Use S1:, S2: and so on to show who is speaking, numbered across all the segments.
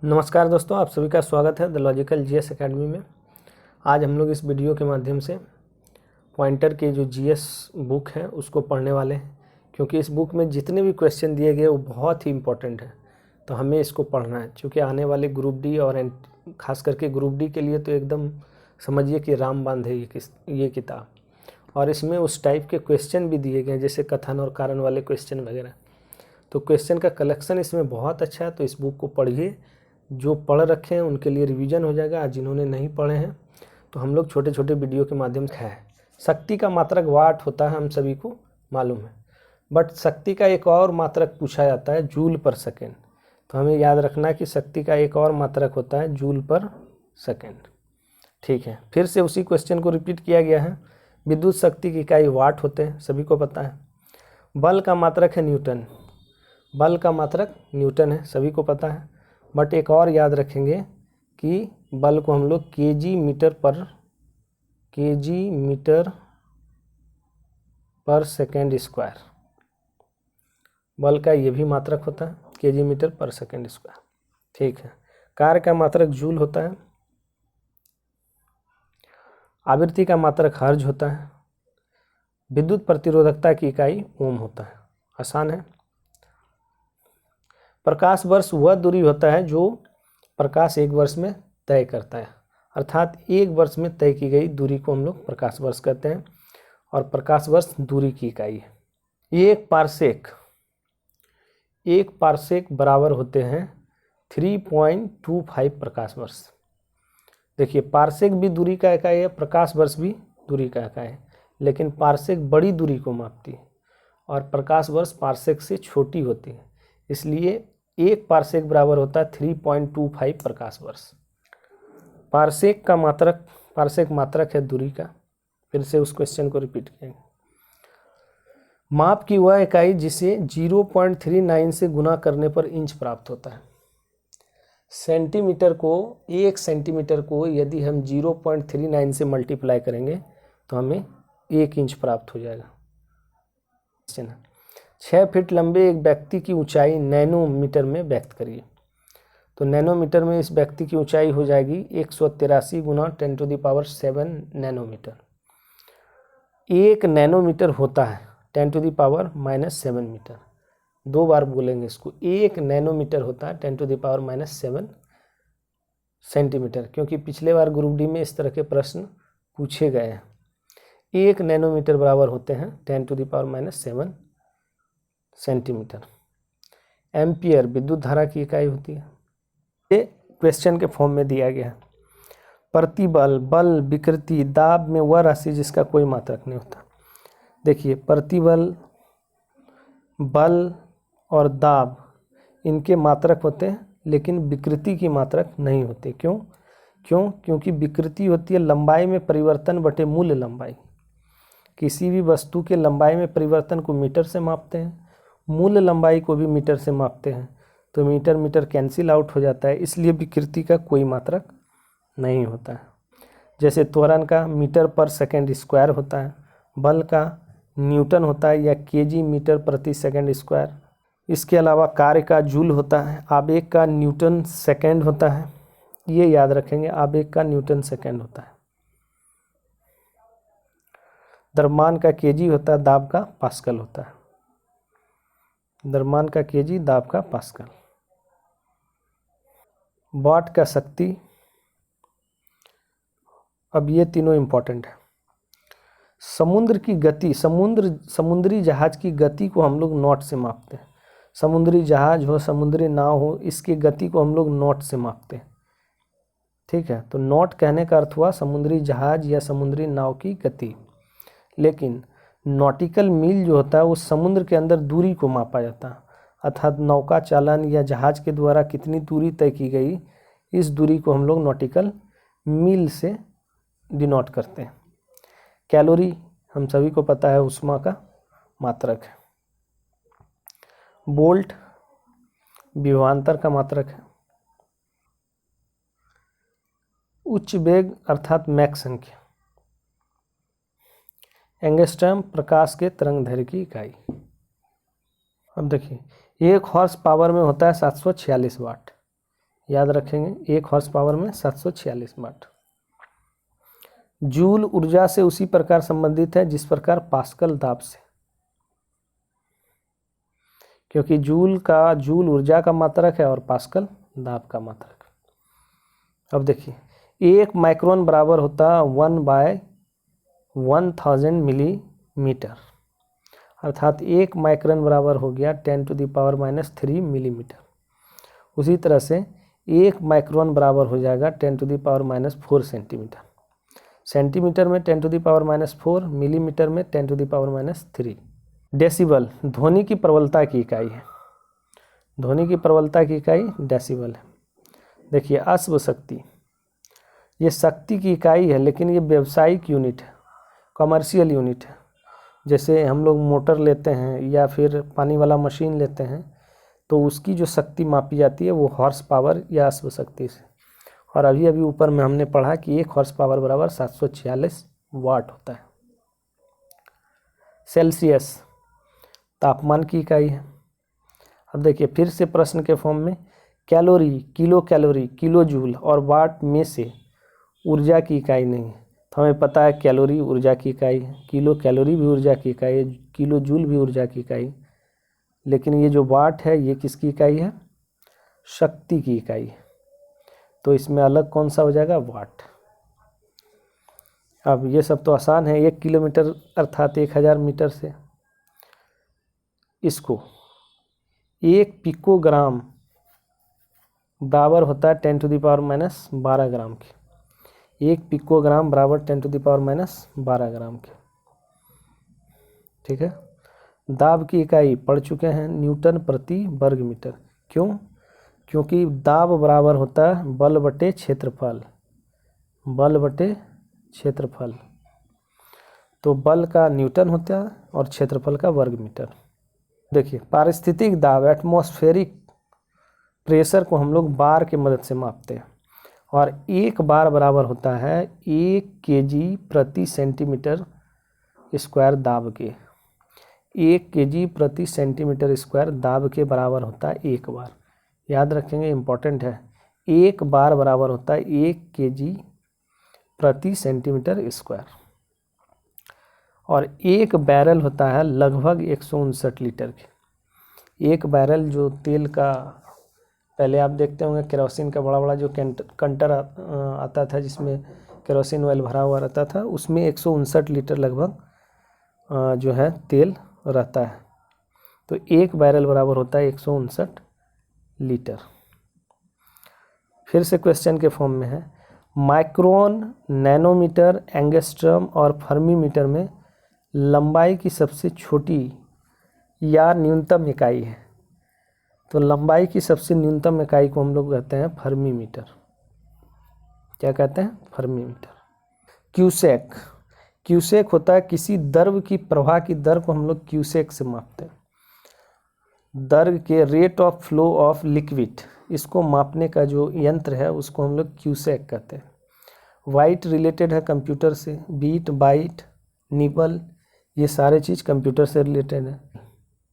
S1: नमस्कार दोस्तों, आप सभी का स्वागत है द लॉजिकल जीएस एकेडमी में। आज हम लोग इस वीडियो के माध्यम से पॉइंटर के जो जीएस बुक है उसको पढ़ने वाले हैं, क्योंकि इस बुक में जितने भी क्वेश्चन दिए गए वो बहुत ही इम्पोर्टेंट है। तो हमें इसको पढ़ना है, क्योंकि आने वाले ग्रुप डी और ख़ास करके ग्रुप डी के लिए तो एकदम समझिए कि रामबाण है ये किताब। और इसमें उस टाइप के क्वेश्चन भी दिए गए हैं, जैसे कथन और कारण वाले क्वेश्चन वगैरह। तो क्वेश्चन का कलेक्शन इसमें बहुत अच्छा है, तो इस बुक को पढ़िए। जो पढ़ रखे हैं उनके लिए रिवीजन हो जाएगा, आज जिन्होंने नहीं पढ़े हैं तो हम लोग छोटे छोटे वीडियो के माध्यम से है। शक्ति का मात्रक वाट होता है, हम सभी को मालूम है, बट शक्ति का एक और मात्रक पूछा जाता है जूल पर सेकेंड। तो हमें याद रखना है कि शक्ति का एक और मात्रक होता है जूल पर सेकेंड। ठीक है, फिर से उसी क्वेश्चन को रिपीट किया गया है। विद्युत शक्ति की इकाई वाट होते हैं, सभी को पता है। बल का मात्रक है न्यूटन, बल का मात्रक न्यूटन है, सभी को पता है। बट एक और याद रखेंगे कि बल को हम लोग केजी मीटर पर सेकेंड स्क्वायर, बल का ये भी मात्रक होता है केजी मीटर पर सेकेंड स्क्वायर। ठीक है, कार्य का मात्रक जूल होता है, आवृत्ति का मात्रक हर्ज होता है, विद्युत प्रतिरोधकता की इकाई ओम होता है। आसान है। प्रकाश वर्ष वह दूरी होता है जो प्रकाश एक वर्ष में तय करता है, अर्थात एक वर्ष में तय की गई दूरी को हम लोग प्रकाश वर्ष कहते हैं, और प्रकाश वर्ष दूरी की इकाई है। एक पारसेक बराबर होते हैं 3.25 प्रकाश वर्ष। देखिए, पारसेक भी दूरी का इकाई है, प्रकाश वर्ष भी दूरी का इकाई है, लेकिन पारसेक बड़ी दूरी को मापती है और प्रकाश वर्ष पारसेक से छोटी होती है, इसलिए एक पारसेक बराबर होता है 3.25 प्रकाश वर्ष। पारसेक मात्रक है दूरी का। फिर से उस क्वेश्चन को रिपीट करेंगे। माप की वह इकाई जिसे 0.39 से गुना करने पर इंच प्राप्त होता है। एक सेंटीमीटर को यदि हम 0.39 से मल्टीप्लाई करेंगे तो हमें 1 इंच प्राप्त हो जाएगा। 6 फीट लंबे एक व्यक्ति की ऊंचाई नैनोमीटर में व्यक्त करिए। तो नैनोमीटर में इस व्यक्ति की ऊंचाई हो जाएगी 183 गुना 10⁻7 नैनोमीटर। 1 नैनोमीटर होता है 10⁻⁻7 मीटर। 2 बार बोलेंगे इसको, 1 नैनोमीटर होता है 10⁻⁷ सेंटीमीटर, क्योंकि पिछले बार ग्रुप डी में इस तरह के प्रश्न पूछे गए हैं। 1 नैनोमीटर बराबर होते हैं 10⁻⁷ सेंटीमीटर। एम्पियर विद्युत धारा की इकाई होती है। ये क्वेश्चन के फॉर्म में दिया गया है। प्रतिबल, बल, विकृति, दाब में वह राशि जिसका कोई मात्रक नहीं होता। देखिए, प्रतिबल, बल और दाब इनके मात्रक होते हैं, लेकिन विकृति की मात्रक नहीं होती। क्योंकि विकृति होती है लंबाई में परिवर्तन बटे मूल लंबाई। किसी भी वस्तु के लंबाई में परिवर्तन को मीटर से मापते हैं, मूल लंबाई को भी मीटर से मापते हैं, तो मीटर कैंसिल आउट हो जाता है, इसलिए विकृति का कोई मात्रक नहीं होता है। जैसे त्वरण का मीटर पर सेकेंड स्क्वायर होता है, बल का न्यूटन होता है या केजी मीटर प्रति सेकेंड स्क्वायर। इसके अलावा कार्य का जूल होता है, आवेग का न्यूटन सेकेंड होता है। ये याद रखेंगे, आवेग का न्यूटन सेकेंड होता है। द्रव्यमान का केजी होता है, दाब का पास्कल होता है। द्रव्यमान का केजी, दाब का पास्कल। वाट का शक्ति। अब ये तीनों इंपॉर्टेंट है। समुद्र की गति, समुद्री जहाज की गति को हम लोग नॉट से मापते हैं। समुद्री जहाज हो, समुद्री नाव हो, इसकी गति को हम लोग नॉट से मापते हैं। ठीक है, तो नॉट कहने का अर्थ हुआ समुद्री जहाज या समुद्री नाव की गति। लेकिन नॉटिकल मील जो होता है वो समुद्र के अंदर दूरी को मापा जाता है, अर्थात नौका चालन या जहाज के द्वारा कितनी दूरी तय की गई, इस दूरी को हम लोग नॉटिकल मील से डिनोट करते हैं। कैलोरी हम सभी को पता है ऊष्मा का मात्रक है। वोल्ट विभवांतर का मात्रक है। उच्च वेग अर्थात मैक संख्या। एंगस्ट्रम प्रकाश के तरंग दैर्घ्य की इकाई। अब देखिए, 1 हॉर्स पावर में होता है 746 वाट। याद रखेंगे 1 हॉर्स पावर में 746 वाट। जूल ऊर्जा से उसी प्रकार संबंधित है जिस प्रकार पास्कल दाब से, क्योंकि जूल ऊर्जा का मात्रक है और पास्कल दाब का मात्रक। अब देखिए 1 माइक्रोन बराबर होता 1/1000 मिलीमीटर, अर्थात 1 माइक्रोन बराबर हो गया 10⁻³ मिलीमीटर। उसी तरह से 1 माइक्रोन बराबर हो जाएगा 10⁻⁴ सेंटीमीटर। सेंटीमीटर में 10⁻⁴, मिलीमीटर में 10⁻³ डेसिबल ध्वनि की प्रबलता की इकाई है। ध्वनि की प्रबलता की इकाई डेसिबल है। देखिए अश्व शक्ति, ये शक्ति की इकाई है लेकिन ये व्यावसायिक यूनिट है, कमर्शियल यूनिट है। जैसे हम लोग मोटर लेते हैं या फिर पानी वाला मशीन लेते हैं तो उसकी जो शक्ति मापी जाती है वो हॉर्स पावर या अश्व शक्ति से। और अभी ऊपर में हमने पढ़ा कि 1 हॉर्स पावर बराबर 746 वाट होता है। सेल्सियस तापमान की इकाई है। अब देखिए फिर से प्रश्न के फॉर्म में कैलोरी, किलो जूल और वाट में से ऊर्जा की इकाई नहीं है। तो हमें पता है कैलोरी ऊर्जा की इकाई है, किलो कैलोरी भी ऊर्जा की इकाई है, किलो जूल भी ऊर्जा की इकाई, लेकिन ये जो वाट है ये किसकी इकाई है? शक्ति की इकाई है। तो इसमें अलग कौन सा हो जाएगा? वाट। अब ये सब तो आसान है। 1 किलोमीटर अर्थात 1000 मीटर से इसको 1 पिकोग्राम बराबर होता है 10⁻⁻12 ग्राम के। 1 पिकोग्राम बराबर 10⁻⁻12 ग्राम के। ठीक है। दाब की इकाई पढ़ चुके हैं, न्यूटन प्रति वर्ग मीटर। क्यों? क्योंकि दाब बराबर होता है बल बटे क्षेत्रफल, बल बटे क्षेत्रफल। तो बल का न्यूटन होता है और क्षेत्रफल का वर्ग मीटर। देखिए पारिस्थितिक दाब, एटमॉस्फेरिक प्रेशर को हम लोग बार के मदद से मापते हैं और 1 बार बराबर होता है 1 kg प्रति सेंटीमीटर स्क्वायर दाब के। 1 kg प्रति सेंटीमीटर स्क्वायर दाब के बराबर होता है 1 बार। याद रखेंगे, इम्पोर्टेंट है। 1 बार बराबर होता है 1 kg प्रति सेंटीमीटर स्क्वायर। और 1 बैरल होता है लगभग 159 लीटर के। 1 बैरल जो तेल का, पहले आप देखते होंगे केरोसिन का बड़ा बड़ा जो कंटर आता था जिसमें केरोसिन ऑयल भरा हुआ रहता था, उसमें 159 लीटर लगभग जो है तेल रहता है। तो 1 बैरल बराबर होता है 159 लीटर। फिर से क्वेश्चन के फॉर्म में है, माइक्रोन, नैनोमीटर, एंगस्ट्रम और फर्मीमीटर में लंबाई की सबसे छोटी या न्यूनतम इकाई है। तो लंबाई की सबसे न्यूनतम इकाई को हम लोग कहते हैं फर्मीमीटर। क्या कहते हैं? फर्मीमीटर। क्यूसेक, क्यूसेक होता है किसी द्रव की प्रवाह की दर को हम लोग क्यूसेक से मापते हैं। द्रव के rate of flow of liquid, इसको मापने का जो यंत्र है उसको हम लोग क्यूसेक कहते हैं। वाइट रिलेटेड है कंप्यूटर से, बीट, बाइट, निबल, ये सारे चीज़ कंप्यूटर से रिलेटेड है।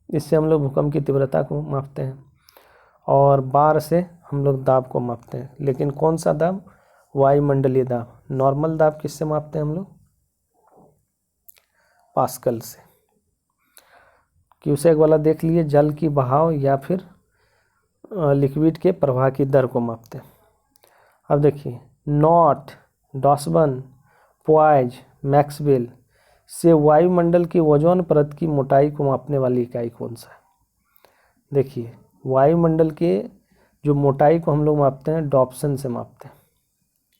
S1: इससे हम लोग भूकंप की तीव्रता को मापते हैं और बार से हम लोग दाब को मापते हैं। लेकिन कौन सा दाब? वायुमंडलीय दाब। नॉर्मल दाब किससे मापते हैं हम लोग? पास्कल से। क्यूसेक वाला देख लिए, जल की बहाव या फिर लिक्विड के प्रवाह की दर को मापते हैं। अब देखिए नॉट, डॉसबन, पॉइज, मैक्सवेल से वायुमंडल की ओजोन परत की मोटाई को मापने वाली इकाई कौन सा है? देखिए वायुमंडल के जो मोटाई को हम लोग मापते हैं डॉप्सन से मापते हैं।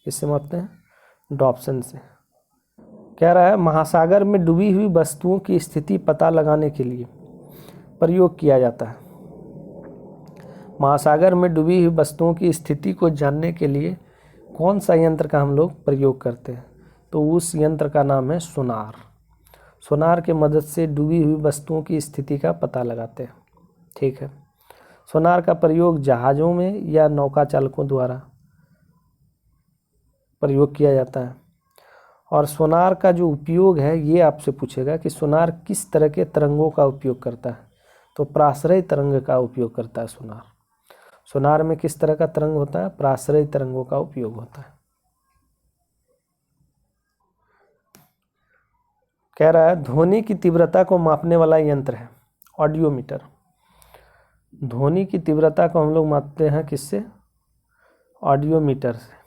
S1: किससे मापते हैं? डॉप्सन से। कह रहा है महासागर में डूबी हुई वस्तुओं की स्थिति पता लगाने के लिए प्रयोग किया जाता है। महासागर में डूबी हुई वस्तुओं की स्थिति को जानने के लिए कौन सा यंत्र का हम लोग प्रयोग करते हैं? तो उस यंत्र का नाम है सोनार। सोनार के मदद से डूबी हुई वस्तुओं की स्थिति का पता लगाते हैं। ठीक है। सोनार का प्रयोग जहाज़ों में या नौका चालकों द्वारा प्रयोग किया जाता है। और सोनार का जो उपयोग है ये आपसे पूछेगा कि सोनार किस तरह के तरंगों का उपयोग करता है? तो प्राश्रय तरंग का उपयोग करता है सोनार। सोनार में किस तरह का तरंग होता है? पराश्रय तरंगों का उपयोग होता है। कह रहा है ध्वनि की तीव्रता को मापने वाला यंत्र है ऑडियोमीटर। ध्वनि की तीव्रता को हम लोग मापते हैं किससे? ऑडियोमीटर से।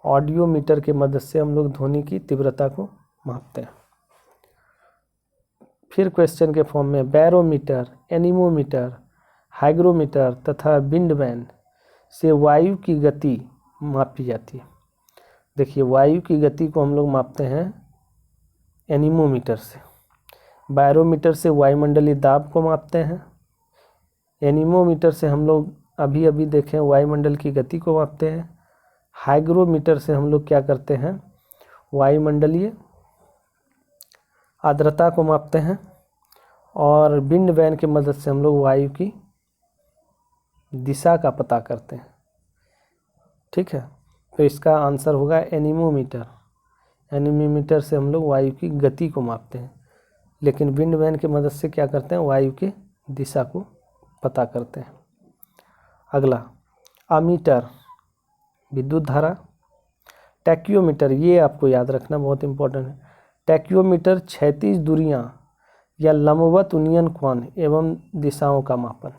S1: ऑडियोमीटर के मदद से हम लोग ध्वनि की तीव्रता को मापते हैं। फिर क्वेश्चन के फॉर्म में बैरोमीटर, एनीमोमीटर, हाइग्रोमीटर तथा विंड वैन से वायु की गति मापी जाती है। देखिए वायु की गति को हम लोग मापते हैं एनीमोमीटर से। बैरोमीटर से वायुमंडलीय दाब को मापते हैं। एनीमोमीटर से हम लोग अभी अभी देखें वायुमंडल की गति को मापते हैं। हाइग्रोमीटर से हम लोग क्या करते हैं? वायुमंडलीय आर्द्रता को मापते हैं। और विंड वैन की मदद से हम लोग वायु की दिशा का पता करते हैं। ठीक है, तो इसका आंसर होगा एनीमोमीटर। एनीमोमीटर से हम लोग वायु की गति को मापते हैं, लेकिन विंड वैन की मदद से क्या करते हैं? वायु की दिशा को पता करते हैं। अगला अमीटर, विद्युत धारा। टैक्योमीटर, ये आपको याद रखना बहुत इंपॉर्टेंट है। टैक्योमीटर क्षैतिज दूरियां या लंबवत उन्नयन कोण एवं दिशाओं का मापन।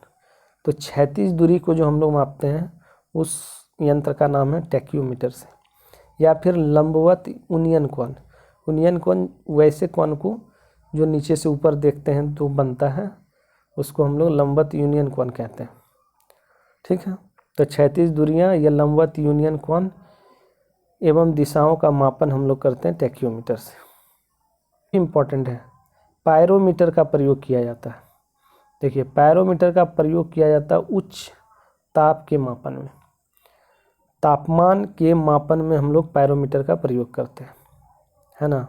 S1: तो क्षैतिज दूरी को जो हम लोग मापते हैं उस यंत्र का नाम है टैक्योमीटर से। या फिर लंबवत उन्नयन कोण। उन्नयन कोण वैसे कोण को जो नीचे से ऊपर देखते हैं तो बनता है, उसको हम लोग लंबवत यूनियन कोण कहते हैं। ठीक है, तो क्षैतिज दूरियां या लंबवत यूनियन कोण एवं दिशाओं का मापन हम लोग करते हैं टैक्योमीटर से। इम्पॉर्टेंट है, पायरोमीटर का प्रयोग किया जाता है। देखिए पायरोमीटर का प्रयोग किया जाता है उच्च ताप के मापन में। तापमान के मापन में हम लोग पायरोमीटर का प्रयोग करते हैं, है ना।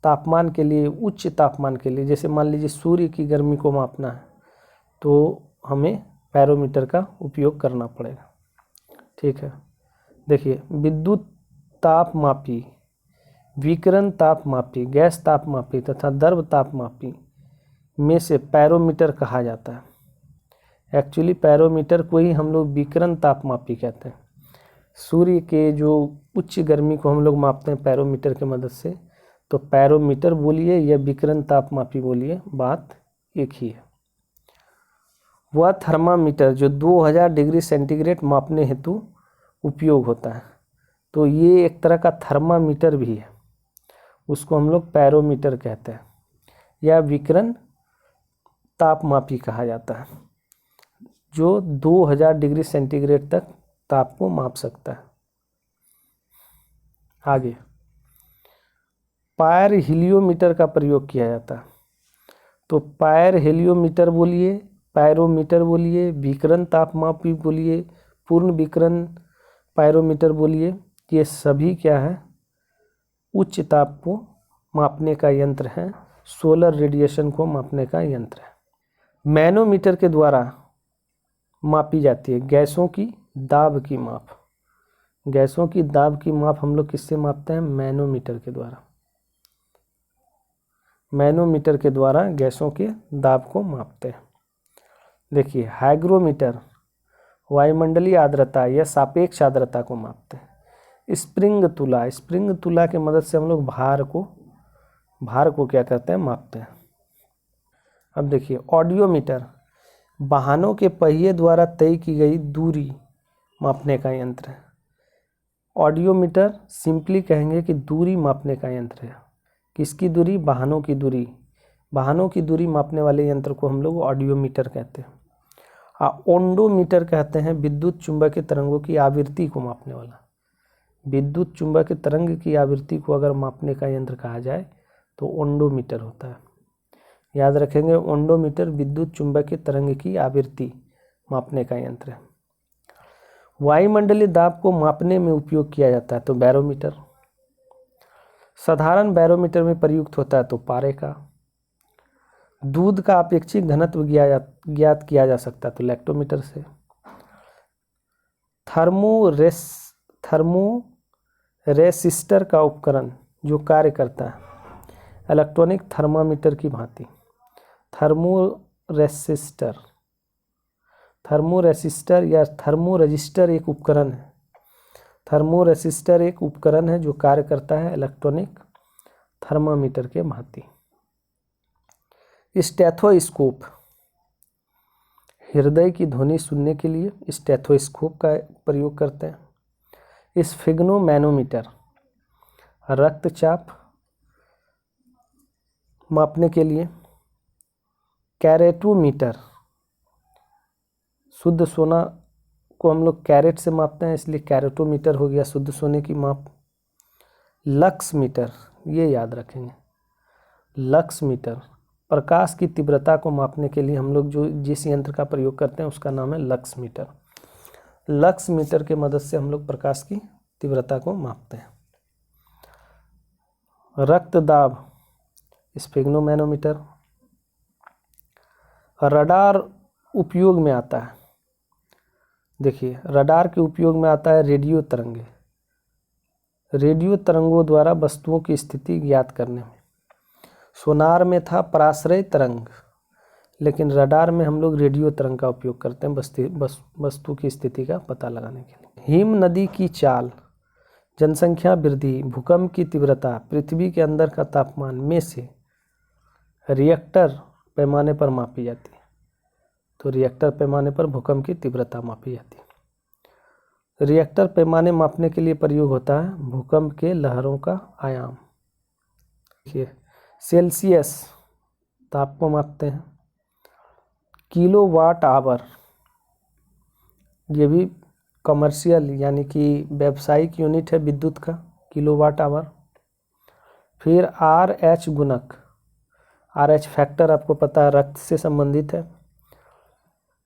S1: तापमान के लिए, उच्च तापमान के लिए, जैसे मान लीजिए सूर्य की गर्मी को मापना है तो हमें पायरोमीटर का उपयोग करना पड़ेगा। ठीक है, देखिए विद्युत तापमापी, विकिरण तापमापी, गैस तापमापी तथा द्रव तापमापी में से पायरोमीटर कहा जाता है। एक्चुअली पायरोमीटर को ही हम लोग विकिरण तापमापी कहते हैं। सूर्य के जो उच्च गर्मी को हम लोग मापते हैं पायरोमीटर की मदद से, तो पायरोमीटर बोलिए या विकिरण तापमापी बोलिए, बात एक ही है। वह थर्मामीटर जो 2000 डिग्री सेंटीग्रेड मापने हेतु उपयोग होता है, तो ये एक तरह का थर्मामीटर भी है, उसको हम लोग पायरोमीटर कहते हैं या विकिरण तापमापी कहा जाता है, जो 2000 डिग्री सेंटीग्रेड तक ताप को माप सकता है। आगे पायर हेलियोमीटर का प्रयोग किया जाता है। तो पायर हेलियोमीटर बोलिए, पायरोमीटर बोलिए, विकिरण तापमापी बोलिए, पूर्ण विकिरण पायरोमीटर बोलिए, ये सभी क्या है? उच्च ताप को मापने का यंत्र है, सोलर रेडिएशन को मापने का यंत्र है। मैनोमीटर के द्वारा मापी जाती है गैसों की दाब की माप। गैसों की दाब की माप हम लोग किससे मापते हैं? मैनोमीटर के द्वारा। मैनोमीटर के द्वारा गैसों के दाब को मापते हैं। देखिए हाइग्रोमीटर वायुमंडलीय आर्द्रता या सापेक्ष आर्द्रता को मापते हैं। स्प्रिंग तुला, स्प्रिंग तुला के मदद से हम लोग भार को क्या करते हैं? मापते हैं। अब देखिए ऑडियोमीटर वाहनों के पहिए द्वारा तय की गई दूरी मापने का यंत्र है। ऑडियोमीटर सिंपली कहेंगे कि दूरी मापने का यंत्र है। किसकी दूरी? वाहनों की दूरी। वाहनों की दूरी मापने वाले यंत्र को हम लोग ऑडियोमीटर कहते हैं। ओंडोमीटर कहते हैं विद्युत चुंबकीय तरंगों की आवृत्ति को मापने वाला। विद्युत चुंबकीय तरंग की आवृत्ति को अगर मापने का यंत्र कहा जाए तो ओंडोमीटर होता है। याद रखेंगे, ओंडोमीटर विद्युत चुंबकीय तरंग की आवृत्ति मापने का यंत्र है। वायुमंडलीय दाब को मापने में उपयोग किया जाता है तो बैरोमीटर। साधारण बैरोमीटर में प्रयुक्त होता है तो पारे का। दूध का अपेक्षित घनत्व ज्ञात किया जा सकता है तो लैक्टोमीटर से। थर्मोरेसिस्टर का उपकरण जो कार्य करता है इलेक्ट्रॉनिक थर्मामीटर की भांति। थर्मोरेसिस्टर, थर्मोरेसिस्टर या थर्मोरजिस्टर एक उपकरण है। थर्मोरेसिस्टर एक उपकरण है जो कार्य करता है इलेक्ट्रॉनिक थर्मामीटर के भांति। स्टेथोस्कोप, हृदय की ध्वनि सुनने के लिए स्टेथोस्कोप का प्रयोग करते हैं। स्फिग्नोमैनोमीटर, रक्तचाप मापने के लिए। कैरेटोमीटर, शुद्ध सोना को हम लोग कैरेट से मापते हैं, इसलिए कैरेटोमीटर हो गया शुद्ध सोने की माप। लक्स मीटर, ये याद रखेंगे, लक्स मीटर प्रकाश की तीव्रता को मापने के लिए हम लोग जो जिस यंत्र का प्रयोग करते हैं उसका नाम है लक्स मीटर। लक्स मीटर के मदद से हम लोग प्रकाश की तीव्रता को मापते हैं। रक्त दाब, स्फिग्नोमैनोमीटर। रडार उपयोग में आता है, देखिए रडार के उपयोग में आता है रेडियो तरंगे, रेडियो तरंगों द्वारा वस्तुओं की स्थिति ज्ञात करने में। सोनार में था पराश्रय तरंग, लेकिन रडार में हम लोग रेडियो तरंग का उपयोग करते हैं वस्तु की स्थिति का पता लगाने के लिए। हिम नदी की चाल, जनसंख्या वृद्धि, भूकंप की तीव्रता, पृथ्वी के अंदर का तापमान में से रिएक्टर पैमाने पर मापी जाती है। तो रिएक्टर पैमाने पर भूकंप की तीव्रता मापी जाती है। रिएक्टर पैमाने मापने के लिए प्रयोग होता है भूकंप के लहरों का आयाम। देखिए सेल्सियस ताप को मापते हैं। किलोवाट आवर, ये भी कमर्शियल यानी कि व्यावसायिक यूनिट है विद्युत का, किलोवाट आवर। फिर RH गुणक, RH फैक्टर आपको पता है रक्त से संबंधित है।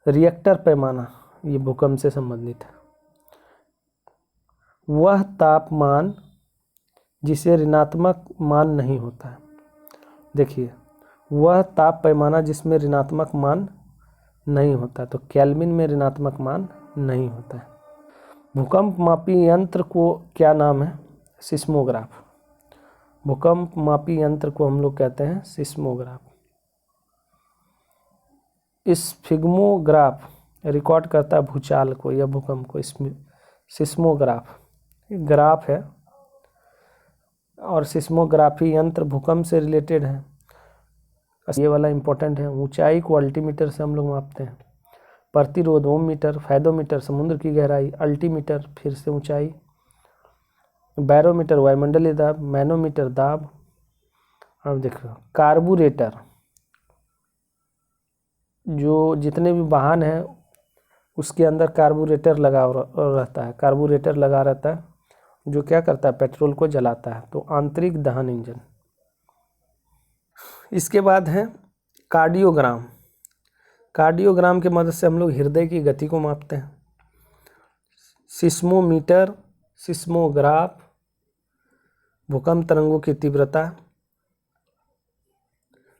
S1: रिएक्टर पैमाना, ये भूकंप से संबंधित है। वह तापमान जिसे ऋणात्मक मान नहीं होता है, देखिए वह ताप पैमाना जिसमें ऋणात्मक मान नहीं होता, तो केल्विन में ऋणात्मक मान नहीं होता है। भूकंप मापी यंत्र को क्या नाम है? सिस्मोग्राफ। भूकंप मापी यंत्र को हम लोग कहते हैं सिस्मोग्राफ। स्फिग्मोग्राफ रिकॉर्ड करता है भूचाल को या भूकंप को, इसमें सिस्मोग्राफ ग्राफ है और सिस्मोग्राफी यंत्र भूकंप से रिलेटेड है। ये वाला इंपॉर्टेंट है। ऊंचाई को अल्टीमीटर से हम लोग मापते हैं। प्रतिरोध ओम मीटर, फैदोमीटर समुद्र की गहराई, अल्टीमीटर फिर से ऊंचाई, बैरोमीटर वायुमंडलीय दाब, मैनोमीटर दाब। अब देखो कार्बोरेटर, जो जितने भी वाहन हैं उसके अंदर कार्बोरेटर लगा रहता है, कार्बोरेटर लगा रहता है जो क्या करता है पेट्रोल को जलाता है, तो आंतरिक दहन इंजन। इसके बाद है कार्डियोग्राम। कार्डियोग्राम के मदद से हम लोग हृदय की गति को मापते हैं। सिस्मोमीटर, सिस्मोग्राफ, भूकंप तरंगों की तीव्रता।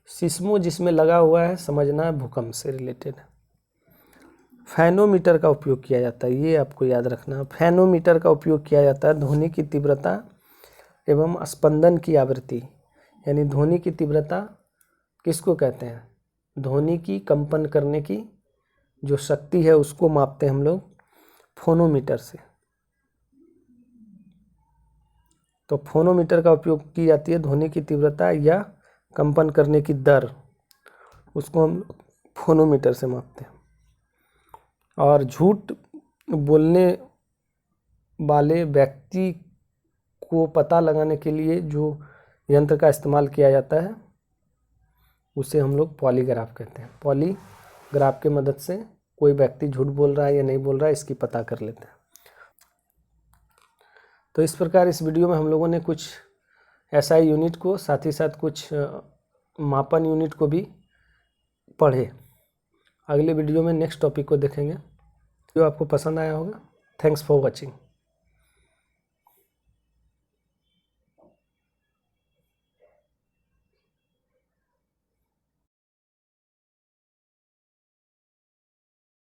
S1: सिस्मो जिसमें लगा हुआ है समझना है भूकंप से रिलेटेड है। फैनोमीटर का उपयोग किया जाता है, ये आपको याद रखना है। फैनोमीटर का उपयोग किया जाता है ध्वनि की तीव्रता एवं स्पंदन की आवृत्ति, यानी ध्वनि की तीव्रता किसको कहते हैं? ध्वनि की कंपन करने की जो शक्ति है उसको मापते हैं हम लोग फोनोमीटर से। तो फोनोमीटर का उपयोग की जाती है ध्वनि की तीव्रता या कंपन करने की दर, उसको हम फोनोमीटर से मापते हैं। और झूठ बोलने वाले व्यक्ति को पता लगाने के लिए जो यंत्र का इस्तेमाल किया जाता है उसे हम लोग पॉलीग्राफ कहते हैं। पॉलीग्राफ के मदद से कोई व्यक्ति झूठ बोल रहा है या नहीं बोल रहा है इसकी पता कर लेते हैं। तो इस प्रकार इस वीडियो में हम लोगों ने कुछ SI यूनिट को साथ ही साथ कुछ मापन यूनिट को भी पढ़े। अगले वीडियो में नेक्स्ट टॉपिक को देखेंगे। जो आपको पसंद आया होगा। Thanks for watching.